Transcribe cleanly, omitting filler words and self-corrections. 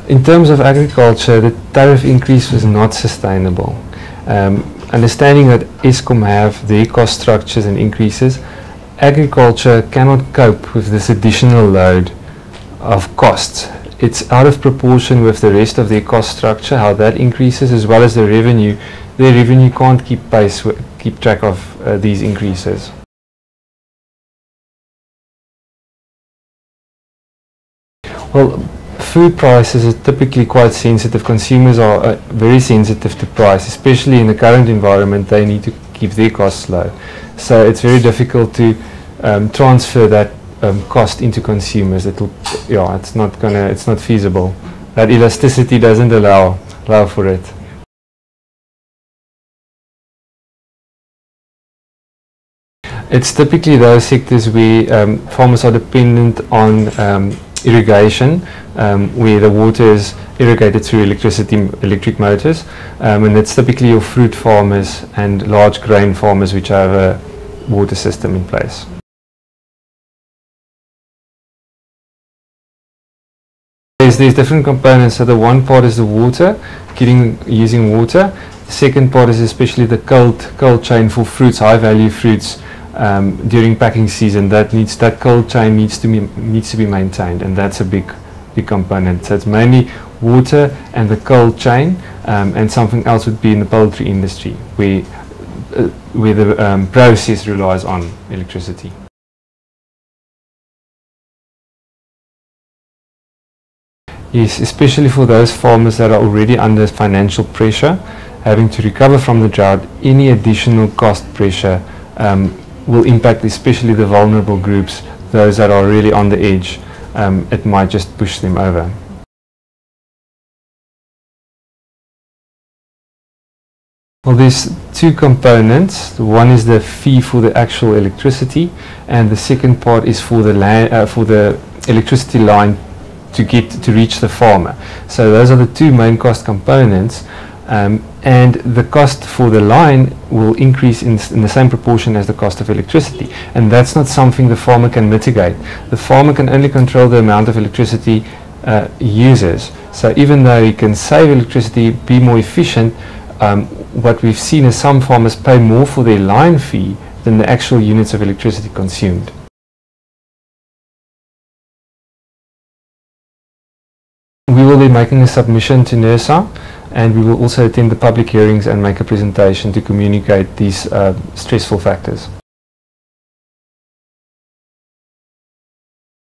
In terms of agriculture, the tariff increase was not sustainable. Understanding that Eskom have their cost structures and increases, agriculture cannot cope with this additional load of costs. It's out of proportion with the rest of their cost structure, how that increases, as well as the revenue. Their revenue can't keep track of these increases. Well, food prices are typically quite sensitive. Consumers are very sensitive to price, especially in the current environment. They need to keep their costs low. So it's very difficult to transfer that cost into consumers. It's not feasible. That elasticity doesn't allow for it. It's typically those sectors where farmers are dependent on irrigation, where the water is irrigated through electric motors, and it's typically your fruit farmers and large grain farmers which have a water system in place. There's different components. So the one part is the water, using water. The second part is especially the cold chain for fruits, high value fruits. During packing season, that cold chain needs to be maintained, and that's a big component. So it's mainly water and the cold chain, and something else would be in the poultry industry, where the process relies on electricity. Yes, especially for those farmers that are already under financial pressure, having to recover from the drought, any additional cost pressure will impact especially the vulnerable groups, those that are really on the edge. It might just push them over. Well, there's two components. One is the fee for the actual electricity, and the second part is for the electricity line to reach the farmer. So those are the two main cost components. And the cost for the line will increase in the same proportion as the cost of electricity, and that's not something the farmer can mitigate. The farmer can only control the amount of electricity he uses. So even though he can save electricity, be more efficient, what we've seen is some farmers pay more for their line fee than the actual units of electricity consumed. We will be making a submission to NERSA, and we will also attend the public hearings and make a presentation to communicate these stressful factors.